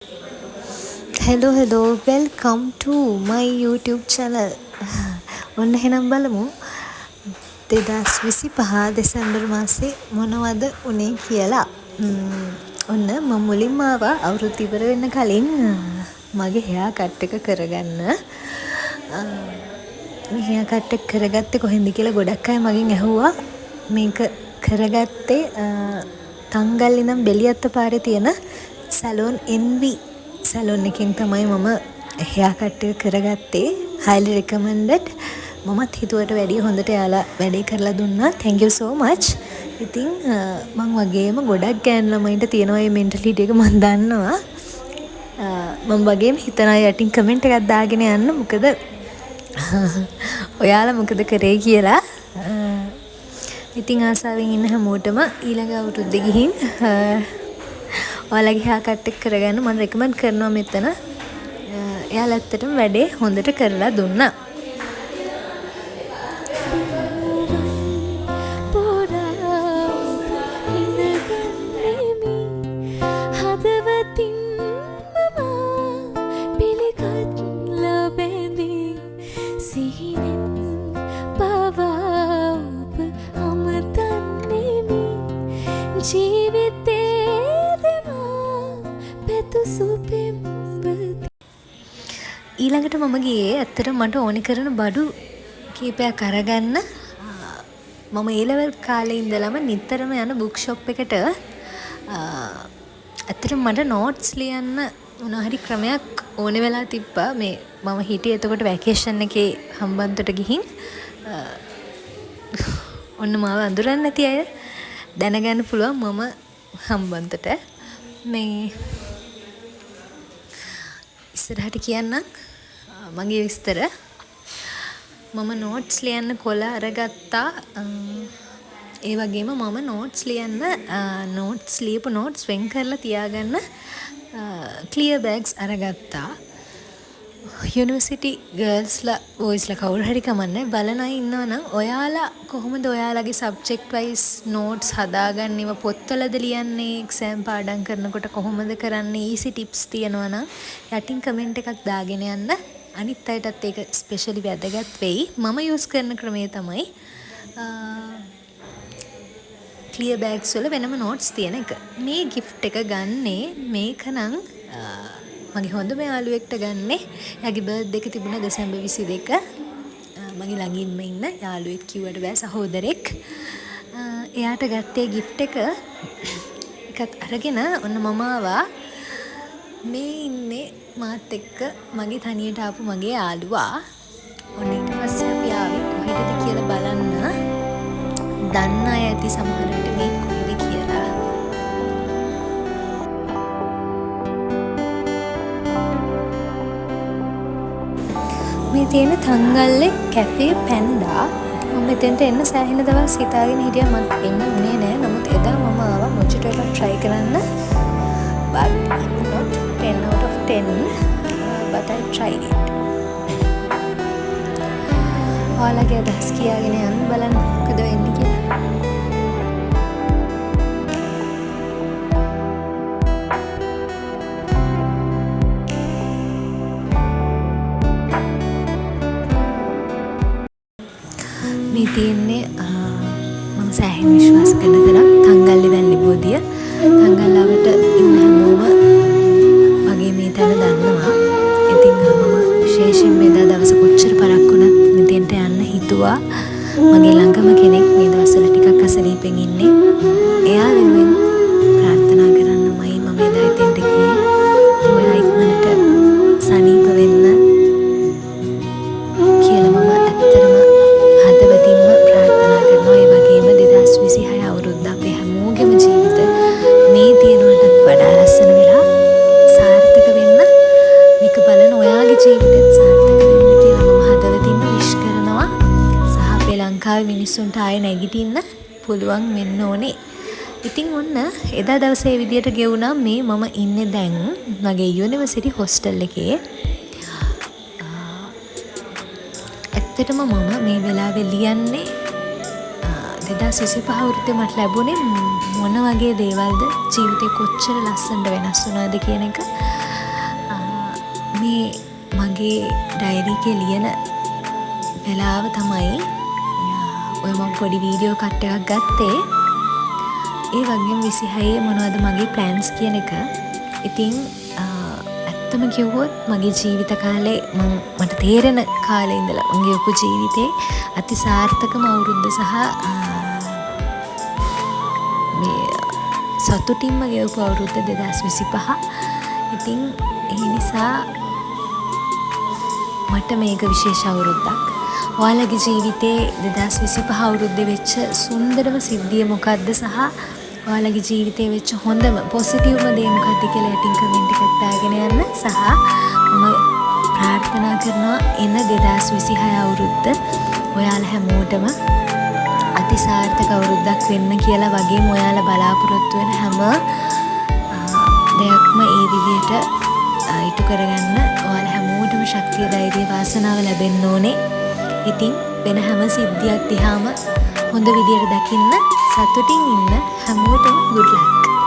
hello, welcome to my YouTube channel. ඔන්න එහෙනම් බලමු 2025 දෙසැම්බර් මාසේ මොනවද උනේ කියලා. ඔන්න මම මුලින්ම ආවා අවුරුදු ඉවර වෙන්න කලින් මගේ හෙයා කට් එක කරගන්න. මේ හෙයා කට් එක කරගත්තේ කොහෙන්ද කියලා ගොඩක් අය මගෙන් ඇහුවා. මේක කරගත්තේ තංගල් ඉඳන් බෙලියත්ත පාරේ තියෙන සැලෝන් NV සැලොන් එකෙන් තමයි මම හෙයා කට් එක කරගත්තේ. highly recommended. මමත් හිතුවට වැඩිය හොඳට යාලා වැඩේ කරලා දුන්නා. thank you so much. ඉතින් මං වගේම ගොඩක් ගෑන් ළමයින්ට තියෙනවා මේ මෙන්ටැලිටි එක මම දන්නවා. මම වගේම හිතන අය යටින් කමෙන්ට් එකක් දාගෙන යන්න. මොකද ඔයාලා මොකද කරේ කියලා. ඉතින් ආසාවෙන් ඉන්න හැමෝටම ඊළඟ අවුරුද්දේ ගිහින් ඔයාලගේ හෙයා කට් එක කරගන්න මම රෙකමන්ඩ් කරනවා මෙතන. එයාලා ඇත්තටම වැඩේ හොඳට කරලා දුන්නා. ඊළඟට මම ගියේ ඇත්තටම මට ඕනි කරන බඩු කීපයක් අරගන්න. මම ඒ ලෙවල් කාලේ ඉඳලම නිතරම යන බුක් ෂොප් එකට ඇත්තටම මට නෝට්ස් ලියන්න මොනවා හරි ක්‍රමයක් ඕනේ වෙලා තිබ්බා. මේ මම හිටියේ එතකොට වැකේෂන් එකේ හම්බන්තොට ගිහින් ඔන්න මාව අඳුරන්නේ නැති අය දැනගන්න පුළුවන් මම හම්බන්තොට මේ ඉස්සරහට කියන්නම් මගේ විස්තර. මම නෝට්ස් ලියන්න කොළ අරගත්තා. ඒ වගේම මම නෝට්ස් ලියන්න නෝට්ස් ලියපු නෝට්ස් වෙන් කරලා තියාගන්න ක්ලියර් බෑග්ස් අරගත්තා. යුනිවර්සිටි ගර්ල්ස්ලා බොයිස්ලා කවුරු හරි කමන්නේ බලන අය ඉන්නවා නම් ඔයාලා කොහොමද ඔයාලගේ සබ්ජෙක්ට් වයිස් නෝට්ස් හදාගන්නේ, පොත්වලද ලියන්නේ, එක්සෑම් පාඩම් කරනකොට කොහොමද කරන්නේ, ඊසි ටිප්ස් තියෙනවා නම් යටින් කමෙන්ට් එකක් දාගෙන යන්න. අනිත් අයටත් ඒක ස්පෙෂලි වැදගත් වෙයි. මම යූස් කරන ක්‍රමය තමයි ක්ලියර් බෑග්ස් වල වෙනම නෝට්ස් තියෙන එක. මේ ගිෆ්ට් එක ගන්නේ මේක නම් මගේ හොඳම යාළුවෙක්ට ගන්නේ. එයාගේ බර්ත්ඩේ එක තිබුණා දෙසැම්බර් 22. මගේ ළඟින්ම ඉන්න යාළුවෙක් කිව්වට බෑ සහෝදරෙක්. එයාට ගත්තේ ගිෆ්ට් එක. එකත් අරගෙන ඔන්න මම ආවා. මේ ඉන්නේ මාත් එක්ක මගේ තනියට ආපු මගේ යාළුවා. ඔන්න ඊට පස්සේ අපි ආවේ කොහෙටද කියලා බලන්න. දන්න අය ඇති සමහර විට මේ කොහෙද කියලා. මේ තියෙන තංගල්ලේ කැෆේ පැන්ඩා. මම මෙතෙන්ට එන්න සෑහෙන දවස් හිතාගෙන හිටියා මම එන්න උනේ නෑ. නමුත් එදා මම ආවා මොචිටෝ එකක් try කරන්න. But not 10 out of 10. But I tried it. ඔයාලගේ අදහස් කියාගෙන යන්න බලන්න මොකද වෙන්නේ කියලා. මේ තියෙන්නේ මම සෑහෙන විශ්වාස කරන තරම් තංගල්ලේ වැල්ලි බෝධිය. තංගල්ලාවට ඉන්න හැමෝම වගේ මේ තැන දන්නවා. ඉතින් මම විශේෂයෙන් මෙදා දවස කොච්චර පරක් වුණත් මෙතෙන්ට යන්න හිතුවා. මගේ ළඟම කෙනෙක් මේ දවස්වල ටිකක් අසනීපෙන් ඉන්නේ. එයා වෙනුවෙන් ප්‍රාර්ථනා කරන්නමයි මම එදා එතෙන්ට ගියේ. ඔයා ඉක්මනට සනීප වෙන්න කියලා මම ඇත්තටම හදවතින්ම ප්‍රාර්ථනා කරනවා. ඒ වගේම 2026 අවුරුද්ද අපේ හැමෝගෙම ජීවිත මේ තියෙනවටත් වඩා ලස්සන වෙලා සාර්ථක වෙන්න, මේක බලන ඔයාගේ ජීවිතෙත් සාර්ථක වෙන්න කියලා මම හදවතින්ම විශ් කරනවා. සහ අපේ ලංකාවේ මිනිස්සුන්ට ආයෙ නැගිටින්න පුළුවන් වෙන්න ඕනේ. ඉතින් ඔන්න එදා දවසේ විදියට ගෙවුණා මේ මම ඉන්නේ දැන් මගේ යුනිවර්සිටි හොස්ටල් එකේ. ඇත්තටම මම මේ වෙලාවේ ලියන්නේ 2025 අවුරුද්දේ මට ලැබුණේ මොන වගේ දේවල්ද, ජීවිතේ කොච්චර ලස්සනට වෙනස් වුණාද කියන එක. මේ මගේ ඩයරි එකේ ලියන වෙලාව තමයි ඔය මම පොඩි වීඩියෝ කට් එකක් ගත්තේ. ඒ වගේම 26 මොනවද මගේ ප්ලෑන්ස් කියන එක. ඉතින් ඇත්තම කිව්වොත් මගේ ජීවිත කාලේ මට තේරෙන කාලේ ඉඳලා මගේ උප ජීවිතේ අති සාර්ථකම අවුරුද්ද සහ මේ සතුටින්ම ගෙවපු අවුරුද්ද 2025. ඉතින් ඒ නිසා මට මේක විශේෂ අවුරුද්දක්. ඔයාලගේ ජීවිතේ 2025 අවුරුද්දේ වෙච්ච සුන්දරම සිද්ධිය මොකක්ද සහ ඔයාලගේ ජීවිතේ වෙච්ච හොඳම පොසිටිව්ම දේ මොකක්ද කියලා යටින් කමෙන්ට් එකක් දාගෙන යන්න. සහ මම ප්‍රාර්ථනා කරනවා එන 2026 අවුරුද්ද ඔයාලා හැමෝටම අති සාර්ථක අවුරුද්දක් වෙන්න කියලා. වගේම ඔයාලා බලාපොරොත්තු වෙන හැම දෙයක්ම ඒ විදිහට ඉටු කරගන්න ඔයාලා හැමෝටම ශක්තිය ධෛර්යය වාසනාව ලැබෙන්න ඕනේ. ඉතින් වෙන හැම සිද්ධියක් දිහාම හොඳ විදියට දකින්න, සතුටින් ඉන්න හැමෝටම good luck.